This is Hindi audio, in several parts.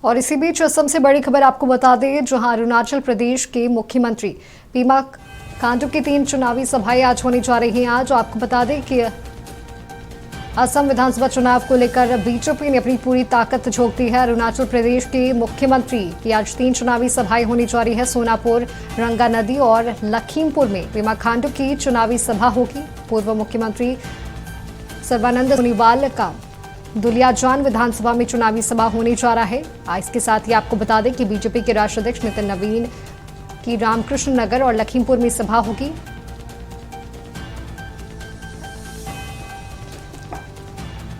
और इसी बीच असम से बड़ी खबर आपको बता दें, जहां अरुणाचल प्रदेश के मुख्यमंत्री पेमा खांडू की 3 चुनावी सभाएं आज होने जा रही हैं। आज आपको बता दें कि असम विधानसभा चुनाव को लेकर बीजेपी ने अपनी पूरी ताकत झोंक दी है। अरुणाचल प्रदेश के मुख्यमंत्री की आज 3 चुनावी सभाएं होने जा रही है। सोनापुर, रंगा नदी और लखीमपुर में पेमा खांडू की चुनावी सभा होगी। पूर्व मुख्यमंत्री सर्बानंद सोनोवाल का दुलियाजान विधानसभा में चुनावी सभा होने जा रहा है। इसके साथ ही आपको बता दें कि बीजेपी के राष्ट्रीय अध्यक्ष नितिन नवीन की रामकृष्ण नगर और लखीमपुर में सभा होगी।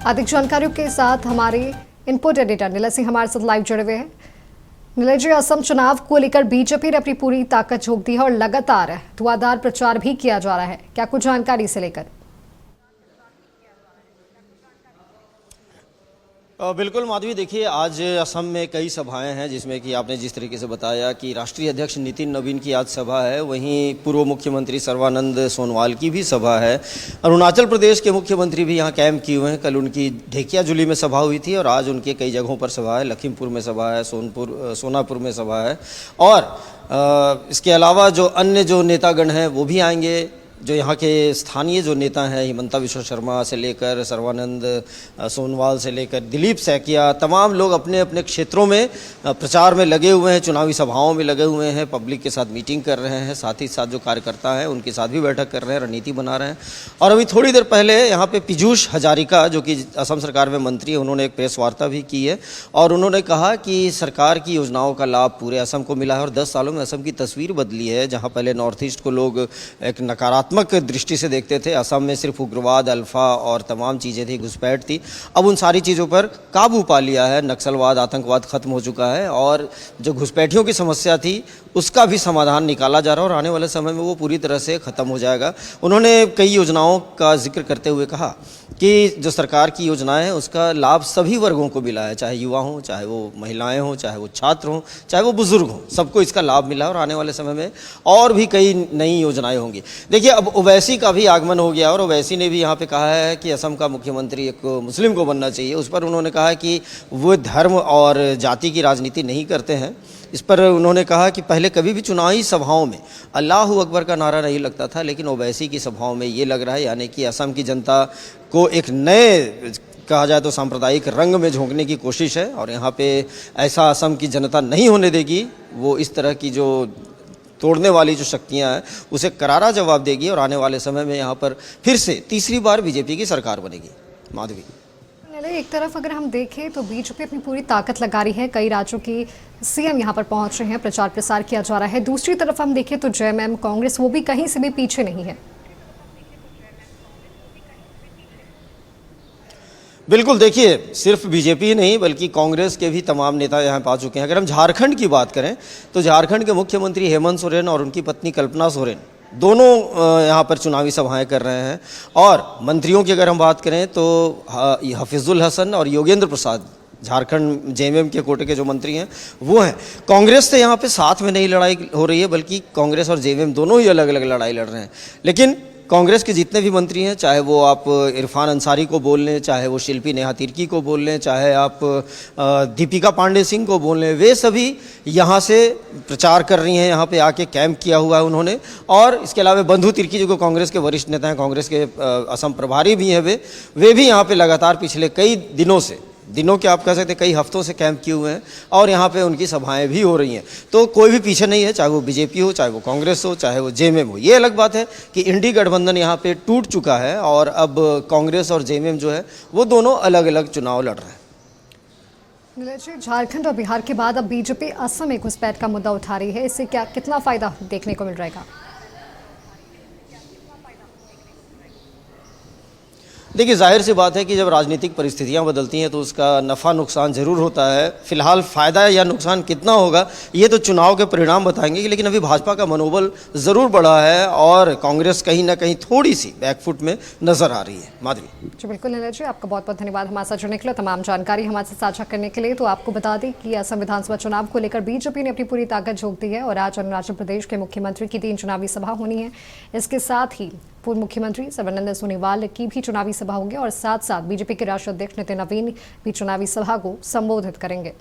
अधिक जानकारियों के साथ हमारे इनपुट एडिटर नीलज सिंह हमारे साथ लाइव जुड़े हुए हैं। नीलज जी, असम चुनाव को लेकर बीजेपी ने अपनी पूरी ताकत झोंक दी है और लगातार धुआंधार प्रचार भी किया जा रहा है। क्या कुछ जानकारी से लेकर? बिल्कुल माधवी, देखिए आज असम में कई सभाएं हैं, जिसमें कि आपने जिस तरीके से बताया कि राष्ट्रीय अध्यक्ष नितिन नवीन की आज सभा है, वहीं पूर्व मुख्यमंत्री सर्बानंद सोनोवाल की भी सभा है। अरुणाचल प्रदेश के मुख्यमंत्री भी यहाँ कैंप किए हुए हैं। कल उनकी ढेकियाजुली में सभा हुई थी और आज उनके कई जगहों पर सभा है। लखीमपुर में सभा है, सोनापुर में सभा है और इसके अलावा जो अन्य जो नेतागण हैं वो भी आएंगे। जो यहाँ के स्थानीय जो नेता हैं, हिमंता बिश्वा शर्मा से लेकर सर्बानंद सोनोवाल से लेकर दिलीप सैकिया, तमाम लोग अपने अपने क्षेत्रों में प्रचार में लगे हुए हैं, चुनावी सभाओं में लगे हुए हैं, पब्लिक के साथ मीटिंग कर रहे हैं। साथ ही साथ जो कार्यकर्ता हैं उनके साथ भी बैठक कर रहे हैं, रणनीति बना रहे हैं। और अभी थोड़ी देर पहले यहाँ पे पीयूष हजारिका, जो कि असम सरकार में मंत्री है, उन्होंने एक प्रेस वार्ता भी की है और उन्होंने कहा कि सरकार की योजनाओं का लाभ पूरे असम को मिला है और 10 सालों में असम की तस्वीर बदली है। जहाँ पहले नॉर्थ ईस्ट को लोग एक नकारात्मक दृष्टि से देखते थे, असम में सिर्फ उग्रवाद, अल्फा और तमाम चीज़ें थी, घुसपैठ थी, अब उन सारी चीज़ों पर काबू पा लिया है। नक्सलवाद, आतंकवाद खत्म हो चुका है और जो घुसपैठियों की समस्या थी उसका भी समाधान निकाला जा रहा है और आने वाले समय में वो पूरी तरह से ख़त्म हो जाएगा। उन्होंने कई योजनाओं का जिक्र करते हुए कहा कि जो सरकार की योजनाएं हैं उसका लाभ सभी वर्गों को मिला है, चाहे युवा हों, चाहे वो महिलाएं हों, चाहे वो छात्र हों, चाहे वो बुजुर्ग हों, सबको इसका लाभ मिला है और आने वाले समय में और भी कई नई योजनाएं होंगी। देखिए, अब ओवैसी का भी आगमन हो गया और ओवैसी ने भी यहाँ पे कहा है कि असम का मुख्यमंत्री एक मुस्लिम को बनना चाहिए। उस पर उन्होंने कहा कि वो धर्म और जाति की राजनीति नहीं करते हैं। इस पर उन्होंने कहा कि पहले कभी भी चुनावी सभाओं में अल्लाहू अकबर का नारा नहीं लगता था, लेकिन ओवैसी की सभाओं में ये लग रहा है, यानी कि असम की जनता को एक नए, कहा जाए तो सांप्रदायिक रंग में झोंकने की कोशिश है और यहाँ पे ऐसा असम की जनता नहीं होने देगी। वो इस तरह की जो तोड़ने वाली जो शक्तियाँ हैं उसे करारा जवाब देगी और आने वाले समय में यहाँ पर फिर से तीसरी बार बीजेपी की सरकार बनेगी। माधवी, एक तरफ अगर हम देखें तो बीजेपी अपनी पूरी ताकत लगा रही है, कई राज्यों की सीएम यहां पर पहुंच रहे हैं, प्रचार प्रसार किया जा रहा है। दूसरी तरफ हम देखें तो जेएमएम कांग्रेस वो भी कहीं से भी पीछे नहीं है। बिल्कुल, देखिए सिर्फ बीजेपी ही नहीं बल्कि कांग्रेस के भी तमाम नेता यहाँ पे आ चुके हैं। अगर हम झारखंड की बात करें तो झारखंड के मुख्यमंत्री हेमंत सोरेन और उनकी पत्नी कल्पना सोरेन दोनों यहाँ पर चुनावी सभाएं कर रहे हैं। और मंत्रियों की अगर हम बात करें तो हफीजुल हसन और योगेंद्र प्रसाद, झारखंड जेएमएम के कोटे के जो मंत्री हैं वो हैं। कांग्रेस से यहाँ पे साथ में नहीं लड़ाई हो रही है, बल्कि कांग्रेस और जेएमएम दोनों ही अलग अलग लड़ाई लड़ रहे हैं। लेकिन कांग्रेस के जितने भी मंत्री हैं, चाहे वो आप इरफान अंसारी को बोल लें, चाहे वो शिल्पी नेहा तिर्की को बोल लें, चाहे आप दीपिका पांडे सिंह को बोल लें, वे सभी यहाँ से प्रचार कर रही हैं। यहाँ पे आके कैंप किया हुआ है उन्होंने। और इसके अलावा बंधु तिर्की जो कांग्रेस के वरिष्ठ नेता हैं, कांग्रेस के असम प्रभारी भी हैं, वे भी यहाँ पे लगातार पिछले कई दिनों के आप कह सकते हैं कई हफ्तों से कैंप किए हुए हैं और यहाँ पे उनकी सभाएं भी हो रही हैं। तो कोई भी पीछे नहीं है, चाहे वो बीजेपी हो, चाहे वो कांग्रेस हो, चाहे वो जेएमएम हो। ये अलग बात है कि इंडी गठबंधन यहाँ पे टूट चुका है और अब कांग्रेस और जेएमएम जो है वो दोनों अलग अलग चुनाव लड़ रहे हैं। झारखंड और बिहार के बाद अब बीजेपी असम में घुसपैठ का मुद्दा उठा रही है, इससे कितना फायदा देखने को मिल रहेगा? देखिए, जाहिर सी बात है कि जब राजनीतिक परिस्थितियां बदलती हैं तो उसका नफ़ा नुकसान ज़रूर होता है। फिलहाल फ़ायदा या नुकसान कितना होगा ये तो चुनाव के परिणाम बताएंगे, लेकिन अभी भाजपा का मनोबल ज़रूर बढ़ा है और कांग्रेस कहीं ना कहीं थोड़ी सी बैकफुट में नज़र आ रही है। माधवी जी बिल्कुल नीरज जी, आपका बहुत बहुत धन्यवाद हमारे साथ जुड़ने के लिए, तमाम जानकारी हमारे साथ साझा करने के लिए। तो आपको बता दें कि असम विधानसभा चुनाव को लेकर बीजेपी ने अपनी पूरी ताकत झोंक दी है और आज अरुणाचल प्रदेश के मुख्यमंत्री की 3 चुनावी सभा होनी है। इसके साथ ही पूर्व मुख्यमंत्री सर्बानंद सोनोवाल की भी चुनावी सभा होगी और साथ साथ बीजेपी के राष्ट्रीय अध्यक्ष नितिन नवीन भी चुनावी सभा को संबोधित करेंगे।